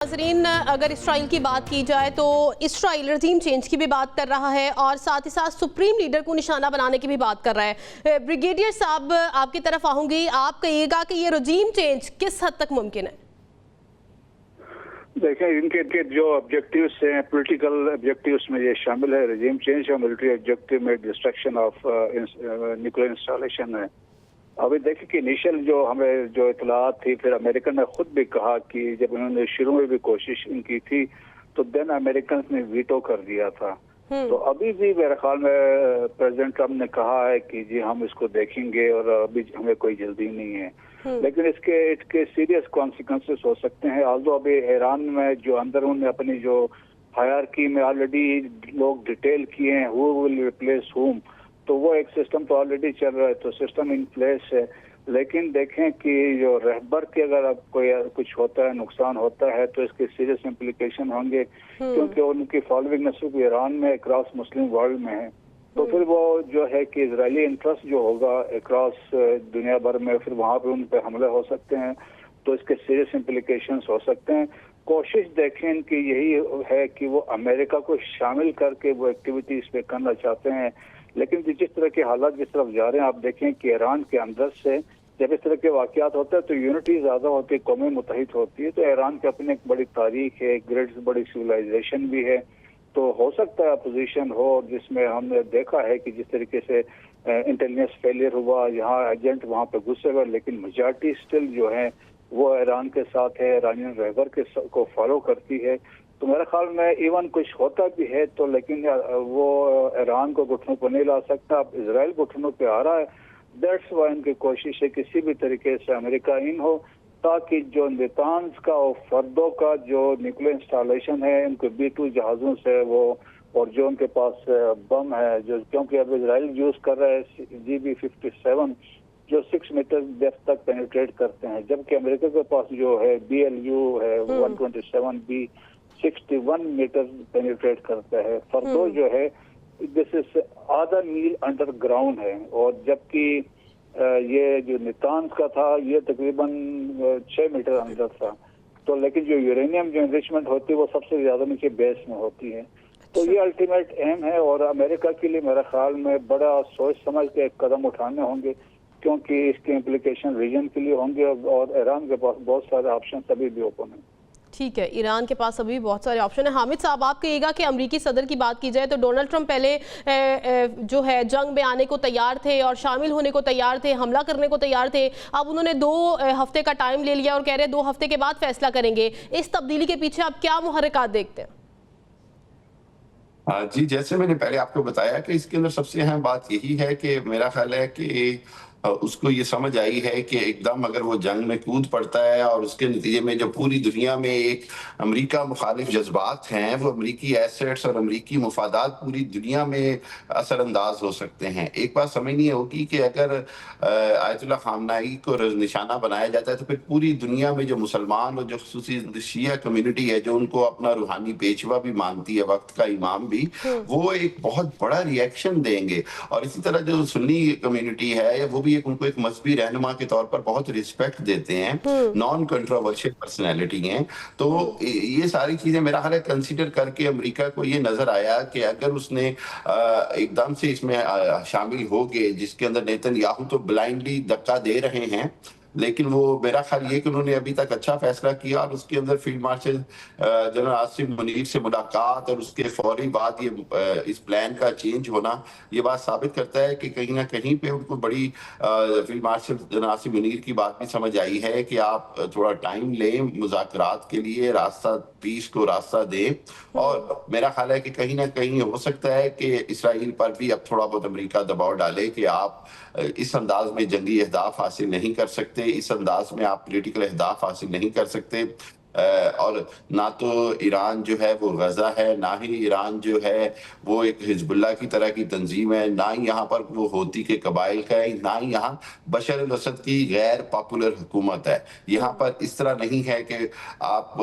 नाज़रीन, अगर इसराइल की बात की जाए तो इसराइल रजीम चेंज की भी बात कर रहा है और साथ ही साथ सुप्रीम लीडर को निशाना बनाने की भी बात कर रहा है। ब्रिगेडियर साहब, आपकी तरफ आऊंगी, आप कहिएगा कि ये रजीम चेंज किस हद तक मुमकिन है? देखें, इनके जो ऑब्जेक्टिव्स हैं, पॉलिटिकल ऑब्जेक्टिव्स में ये शामिल है रजीम चेंज और मिलिट्री ऑब्जेक्टिव में डिस्ट्रक्शन ऑफ न्यूक्लियर इंस्टॉलेशन है। अभी देखें कि इनिशियल जो हमें जो इतलात थी, फिर अमेरिकन ने खुद भी कहा कि जब उन्होंने शुरू में भी कोशिश इनकी थी तो देन अमेरिकन ने वीटो कर दिया था। तो अभी भी मेरे ख्याल में प्रेसिडेंट ट्रम्प ने कहा है कि जी हम इसको देखेंगे और अभी हमें कोई जल्दी नहीं है, लेकिन इसके सीरियस कॉन्सिक्वेंसेस हो सकते हैं। आल्दो अभी ईरान में जो अंदरून अपनी जो हायरार्की में ऑलरेडी लोग डिटेल किए हैं हु विल रिप्लेस हुम, तो वो एक सिस्टम तो ऑलरेडी चल रहा है, तो सिस्टम इन प्लेस है। लेकिन देखें कि जो रहबर के अगर अब कोई कुछ होता है, नुकसान होता है, तो इसके सीरियस इम्प्लीकेशन होंगे, क्योंकि उनकी फॉलोइंग न सिर्फ ईरान में अक्रॉस मुस्लिम वर्ल्ड में है, तो फिर वो जो है कि इजरायली इंटरेस्ट जो होगा अक्रॉस दुनिया भर में, फिर वहाँ पे उन पर हमले हो सकते हैं, तो इसके सीरियस इम्प्लीकेशंस हो सकते हैं। कोशिश देखें कि यही है कि वो अमेरिका को शामिल करके वो एक्टिविटी इस पे करना चाहते हैं, लेकिन जिस तरह के हालात जिस तरफ जा रहे हैं, आप देखें कि ईरान के अंदर से जब इस तरह के वाकयात होते हैं तो यूनिटी ज़्यादा होती है, कौमें मुत्तहिद होती है। तो ईरान की अपनी एक बड़ी तारीख है, ग्रेट बड़ी सिविलाइजेशन भी है, तो हो सकता है अपोजिशन हो, जिसमें हमने देखा है कि जिस तरीके से इंटेलिजेंस फेलियर हुआ, यहाँ एजेंट वहाँ पे घुसे हुए, लेकिन मेजॉरिटी स्टिल जो है वो ईरान के साथ है, ईरानियन रहबर को फॉलो करती है। तो मेरे ख्याल में इवन कुछ होता भी है तो लेकिन वो ईरान को घुटनों पर नहीं ला सकता। अब इजराइल घुटनों पे आ रहा है, दैट्स वाई इनकी कोशिश है किसी भी तरीके से अमेरिका इन हो, ताकि जो नेतान्स का और फर्दों का जो न्यूक्लियर इंस्टॉलेशन है उनके B-2 जहाज़ों से वो, और जो उनके पास बम है, जो क्योंकि अब इजराइल यूज कर रहा है GB-57 जो 6 मीटर डेप्थ तक पेनिट्रेट करते हैं, जबकि अमेरिका के पास जो है BLU है 127B 61 मीटर पेनिट्रेट करता है। फर्दो जो है दिस इज आधा मील अंडरग्राउंड है, और जबकि ये जो नितान्स का था ये तकरीबन 6 मीटर अंदर था। तो लेकिन जो यूरेनियम जो एनरिचमेंट होती है वो सबसे ज्यादा नीचे बेस में होती है। तो ये अल्टीमेट एम है, और अमेरिका के लिए मेरे ख्याल में बड़ा सोच समझ के एक कदम उठाने होंगे, क्योंकि इसके इम्प्लीकेशन रीजन के लिए होंगे, और ईरान के पास बहुत सारे ऑप्शन अभी भी ओपन है। ठीक है, ईरान के पास अभी बहुत सारे ऑप्शन है। हामिद साहब, आप कहिएगा कि अमरीकी सदर की बात की जाए तो डोनाल्ड ट्रंप पहले जो है जंग में आने को तैयार थे और शामिल होने को तैयार थे, हमला करने को तैयार थे। अब उन्होंने 2 हफ्ते का टाइम ले लिया और कह रहे हैं 2 हफ्ते के बाद फैसला करेंगे। इस तब्दीली के पीछे आप क्या मुहर्रिकात देखते हैं? जी, जैसे मैंने पहले आपको बताया कि इसके अंदर सबसे अहम बात यही है कि मेरा ख्याल है कि उसको ये समझ आई है कि एकदम अगर वो जंग में कूद पड़ता है और उसके नतीजे में जो पूरी दुनिया में एक अमेरिका मुखालिफ जज्बात हैं, वो अमेरिकी एसेट्स और अमेरिकी मुफादात पूरी दुनिया में असरअंदाज हो सकते हैं। एक बात समझनी होगी कि अगर आयतुल्लाह खामनाई को निशाना बनाया जाता है तो फिर पूरी दुनिया में जो मुसलमान और जो खुसूसी शिया कम्युनिटी है, जो उनको अपना रूहानी पेशवा भी मानती है, वक्त का इमाम भी, वो एक बहुत बड़ा रिएक्शन देंगे। और इसी तरह जो सुन्नी कम्युनिटी है वो भी उनको एक मजहबी रहनुमा के तौर पर बहुत रिस्पेक्ट देते हैं, नॉन कंट्रोवर्शियल पर्सनैलिटी हैं। तो ये सारी चीजें मेरा ख्याल है कंसीडर करके अमेरिका को ये नजर आया कि अगर उसने एकदम से इसमें शामिल हो गए, जिसके अंदर नेतन्याहू तो ब्लाइंडली धक्का दे रहे हैं, लेकिन वो मेरा ख्याल ये कि उन्होंने अभी तक अच्छा फैसला किया, और उसके अंदर field marshal general Asim Munir से मुलाकात और उसके फौरी बाद ये इस प्लान का चेंज होना, ये बात साबित करता है कि कहीं ना कहीं पे उनको बड़ी field marshal general Asim Munir की बात भी समझ आई है कि आप थोड़ा टाइम लें, मुज़ाकरात के लिए रास्ता, पीस को रास्ता दें। और मेरा ख्याल है कि कहीं ना कहीं हो सकता है कि इसराइल पर भी अब थोड़ा बहुत अमेरिका दबाव डाले कि आप इस अंदाज में जंगी अहदाफ हासिल नहीं कर सकते, इस अंदाज में आप पॉलिटिकल अहदाफ हासिल नहीं कर सकते। और ना तो ईरान जो है वो गजा है, ना ही ईरान जो है वो एक हिजबुल्लाह की तरह की तंजीम है, ना ही यहाँ पर वो होती के कबाइल का है, ना ही यहाँ बशर अल असद की गैर पॉपुलर हुकूमत है। यहाँ पर इस तरह नहीं है कि आप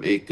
एक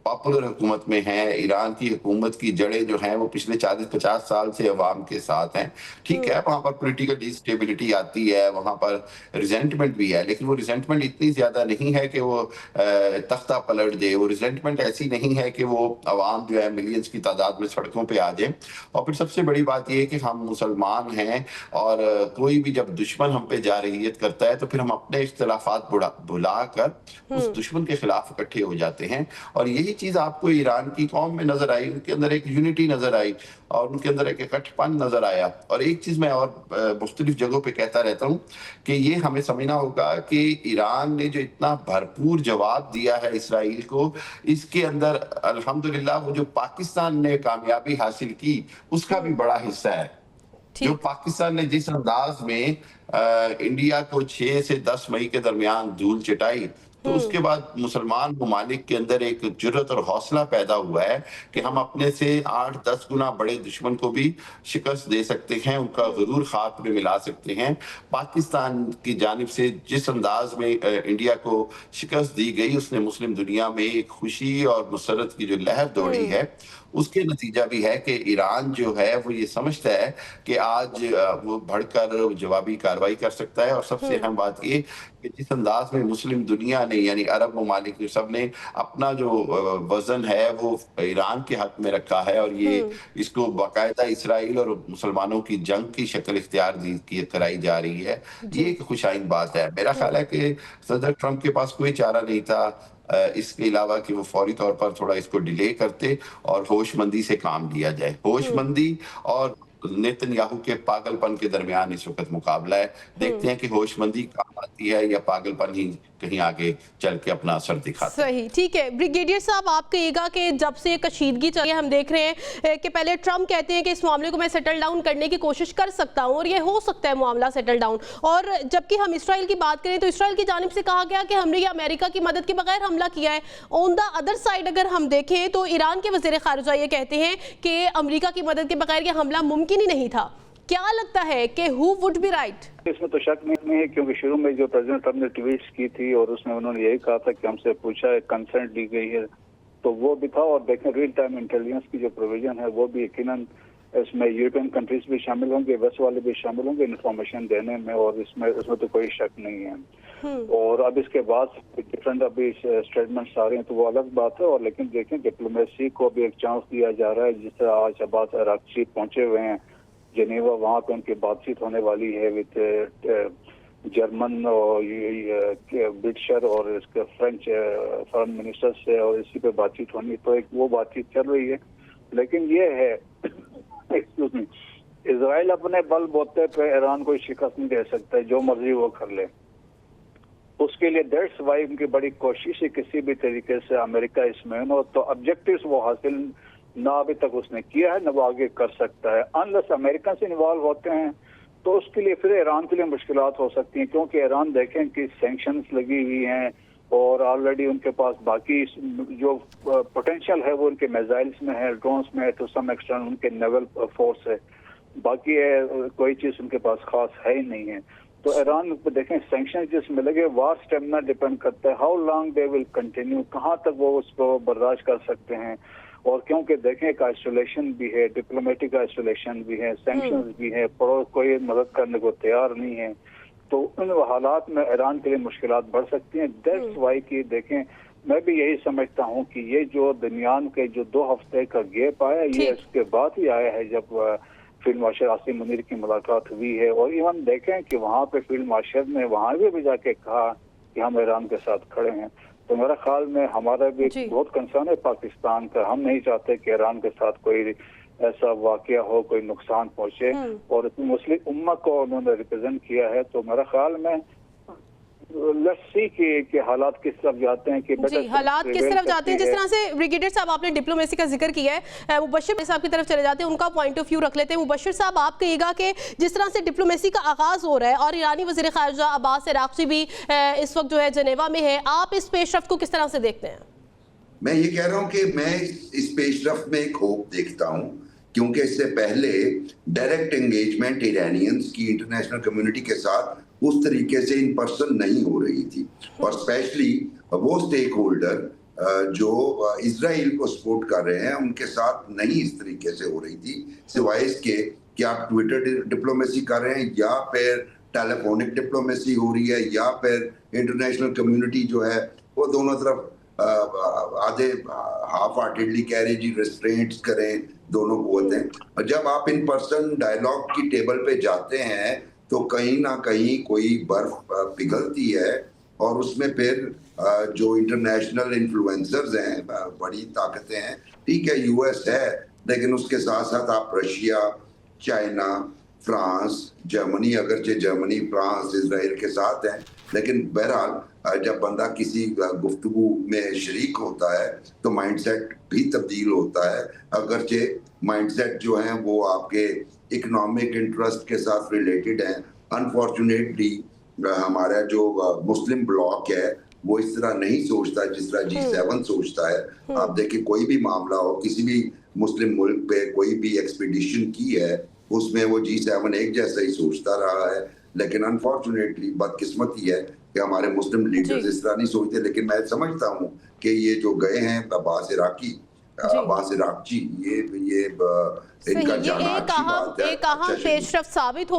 पॉपुलर हुकूमत में हैं, ईरान की हुकूमत की जड़ें जो हैं वो पिछले 40-50 साल से अवाम के साथ हैं। ठीक है, वहाँ पर पॉलिटिकल इंस्टेबिलिटी आती है, वहाँ पर रिजेंटमेंट भी है, लेकिन वो रिजेंटमेंट इतनी ज़्यादा नहीं है कि वो तख्ता पलट दे। वो रिजेंटमेंट ऐसी नहीं है कि वो अवाम जो है मिलियंस की तादाद में सड़कों पे आ जाए। और फिर सबसे बड़ी बात ये है कि हम मुसलमान हैं और कोई भी जब दुश्मन हम पे जारहियत करता है तो फिर हम अपने इख्तिलाफात भुला कर उस दुश्मन के खिलाफ इकट्ठे हो जाते हैं। और यही चीज आपको ईरान की कौम में नजर आई, उनके अंदर एक यूनिटी नजर आई और उनके अंदर एक इकट्ठपन नजर आया। और एक चीज मैं और मुख्तलिफ जगहों पे कहता रहता हूँ कि ये हमें समझना होगा कि ईरान ने जो इतना भरपूर जवाब दिया है इसराइल को, इसके अंदर अल्हम्दुलिल्लाह वो जो पाकिस्तान ने कामयाबी हासिल की उसका भी बड़ा हिस्सा है। जो पाकिस्तान ने जिस अंदाज में इंडिया को 6 से 10 मई के दरमियान धूल चटाई, तो उसके बाद मुसलमान ममालिक के अंदर एक जुर्रत और हौसला पैदा हुआ है कि हम अपने से 8-10 गुना बड़े दुश्मन को भी शिकस्त दे सकते हैं, उनका गुरूर खाक में मिला सकते हैं। पाकिस्तान की जानिब से जिस अंदाज में इंडिया को शिकस्त दी गई, उसने मुस्लिम दुनिया में एक खुशी और मुसरत की जो लहर दौड़ी है, उसके नतीजा भी है कि ईरान जो है वो ये समझता है कि आज वो बढ़कर जवाबी कार्रवाई कर सकता है। और सबसे अहम बात ये कि जिस अंदाज में मुस्लिम दुनिया ने यानी अरब ममालिक ने सब ने अपना जो वजन है वो ईरान के हक में रखा है और ये इसको बाकायदा इसराइल और मुसलमानों की जंग की शक्ल इख्तियार कराई जा रही है। ये एक खुशाइन बात है। मेरा ख्याल है कि सदर ट्रंप के पास कोई चारा नहीं था इसके अलावा कि वो फौरी तौर पर थोड़ा इसको डिले करते और होशमंदी से काम लिया जाए। होशमंदी और नेतन्याहू के पागलपन के दरमियान इस वक्त मुकाबला है। देखते हैं कि होशमंदी काम आती है या पागलपन ही कहीं आगे चल के अपना असर दिखाता है। सही, ठीक है। ब्रिगेडियर साहब, आप कहिएगा कि जब से कशीदगी चली है, हम देख रहे हैं कि पहले ट्रंप कहते हैं कि इस मामले को मैं सेटल डाउन करने की कोशिश कर सकता हूं और ये हो सकता है मामला सेटल डाउन, और जबकि हम इसराइल की बात करें तो इसराइल की जानिब से कहा गया कि हमने ये अमेरिका की मदद के बगैर हमला किया है। ऑन द अदर साइड अगर हम देखें तो ईरान के वज़ीर ख़ारिजा ये कहते हैं कि अमेरिका की मदद के बगैर ये हमला मुमकिन ही नहीं था। क्या लगता है कि हु वुड बी राइट? इसमें तो शक नहीं है, क्योंकि शुरू में जो प्रेसिडेंट ट्रंप ने ट्वीट्स की थी और उसमें उन्होंने यही कहा था कि हमसे पूछा है, कंसेंट दी गई है, तो वो भी था। और देखें रियल टाइम इंटेलिजेंस की जो प्रोविजन है वो भी यकीनन इसमें यूरोपियन कंट्रीज भी शामिल होंगे, वेस्ट वाले भी शामिल होंगे इंफॉर्मेशन देने में, और उसमें तो कोई शक नहीं है। और अब इसके बाद डिफरेंट अभी स्टेटमेंट्स आ रहे हैं तो वो अलग बात है। और लेकिन देखें डिप्लोमेसी को भी एक चांस दिया जा रहा है। जिस तरह आज अब्बास अरागची पहुंचे हुए हैं जेनेवा, वहाँ पे उनकी बातचीत होने वाली है विद जर्मन और ब्रिटिशर और इसके फ्रेंच फॉरेन मिनिस्टर से, और इसी पे बातचीत होनी, तो एक वो बातचीत चल रही है। लेकिन ये है एक्सक्यूज मी, इजराइल अपने बल बोते पे ईरान को शिकस्त नहीं दे सकता है, जो मर्जी वो कर ले। उसके लिए दैट्स वाई उनकी बड़ी कोशिश है किसी भी तरीके से अमेरिका इसमें हो, तो ऑब्जेक्टिव्स वो हासिल ना अभी तक उसने किया है, ना वो आगे कर सकता है। अनलेस अमेरिका से इन्वॉल्व होते हैं तो उसके लिए फिर ईरान के लिए मुश्किलात हो सकती हैं, क्योंकि ईरान देखें कि सैंक्शंस लगी हुई हैं और ऑलरेडी उनके पास बाकी जो पोटेंशियल है वो उनके मिसाइल्स में है, ड्रोन्स में है, टू सम एक्सटेंट उनके नेवल फोर्स है, बाकी कोई चीज उनके पास खास है ही नहीं है। तो ईरान को देखें सैंक्शन जिसमें लगे, वार स्टेमिना डिपेंड करता है how long they will continue, कहाँ तक वो उसको बर्दाश्त कर सकते हैं। और क्योंकि देखें एक आइसोलेशन भी है, डिप्लोमेटिक आइसोलेशन भी है, सैंक्शंस भी है, पड़ोस कोई मदद करने को तैयार नहीं है, तो उन हालात में ईरान के लिए मुश्किलात बढ़ सकती हैं। दैट्स वाई की देखें, मैं भी यही समझता हूँ कि ये जो दरमियान के जो 2 हफ्ते का गैप आया, ये इसके बाद ही आया है जब फील्ड मार्शल आसिम मुनीर की मुलाकात हुई है। और इवन देखें कि वहाँ पे फील्ड मार्शल ने वहाँ भी जाके कहा कि हम ईरान के साथ खड़े हैं। तो मेरा ख्याल में हमारा भी बहुत कंसर्न है पाकिस्तान का, हम नहीं चाहते कि ईरान के साथ कोई ऐसा वाकया हो, कोई नुकसान पहुंचे, और मुस्लिम उम्मा को उन्होंने रिप्रेजेंट किया है। तो मेरा ख्याल में लेट्स सी कि हालात किस तरफ जाते हैं, कि जी हालात किस तरफ जाते हैं। जिस तरह से ब्रिगेडियर साहब आपने डिप्लोमेसी का जिक्र किया है, मुबश्शिर साहब की तरफ चले जाते हैं, उनका पॉइंट ऑफ व्यू रख लेते हैं। मुबश्शिर साहब, आप कहिएगा कि जिस तरह से डिप्लोमेसी का आगाज हो रहा है और ईरानी वज़ीर ख़ारिजा अब्बास अरागची भी इस वक्त जो है जनेवा में है, आप इस पेशरफ्त को किस तरह से देखते हैं? मैं ये कह रहा हूँ कि मैं इस पेशरफ्त में एक होप देखता हूँ, क्योंकि इससे पहले डायरेक्ट एंगेजमेंट ईरानियंस की इंटरनेशनल कम्युनिटी के साथ उस तरीके से इन पर्सन नहीं हो रही थी, और स्पेशली वो स्टेक होल्डर جو اسرائیل کو سپورٹ کر رہے ہیں ان کے ساتھ نہیں اس طریقے سے ہو رہی تھی، سوائے اس کے کہ آپ ٹویٹر ڈپلومیسی کر رہے ہیں یا پھر ٹیلی فونک ڈپلومیسی ہو رہی ہے یا پھر انٹرنیشنل کمیونٹی جو ہے وہ دونوں طرف آدھے ہاف ہارٹیڈلی کہہ رہے جی ریسٹرینٹس کریں دونوں قوتیں. اور جب آپ ان پرسن ڈائلاگ کی ٹیبل پہ جاتے ہیں تو کہیں نہ کہیں کوئی برف پگھلتی ہے اور اس میں پھر جو انٹرنیشنل انفلوئنسرز ہیں بڑی طاقتیں ہیں، ٹھیک ہے یو ایس ہے لیکن اس کے ساتھ ساتھ آپ رشیا، چائنا، فرانس، جرمنی، اگرچہ جرمنی فرانس اسرائیل کے ساتھ ہیں لیکن بہرحال جب بندہ کسی گفتگو میں شریک ہوتا ہے تو مائنڈ سیٹ بھی تبدیل ہوتا ہے، اگرچہ مائنڈ سیٹ جو ہیں وہ آپ کے اکنامک انٹرسٹ کے ساتھ ریلیٹڈ ہیں. انفارچونیٹلی ہمارا جو مسلم بلاک ہے وہ اس طرح نہیں سوچتا جس طرح G7 سوچتا ہے. آپ دیکھیں کوئی بھی معاملہ ہو کسی بھی مسلم ملک پہ کوئی بھی ایکسپیڈیشن کی ہے اس میں وہ G7 ایک جیسا ہی سوچتا رہا ہے، لیکن انفارچونیٹلی بدقسمتی ہے کہ ہمارے مسلم لیڈرز اس طرح نہیں سوچتے. لیکن میں سمجھتا ہوں کہ یہ جو گئے ہیں عباس عراقچی یہ ان کا جانا اچھی بات ہے، ایک اہم پیش رفت ثابت ہو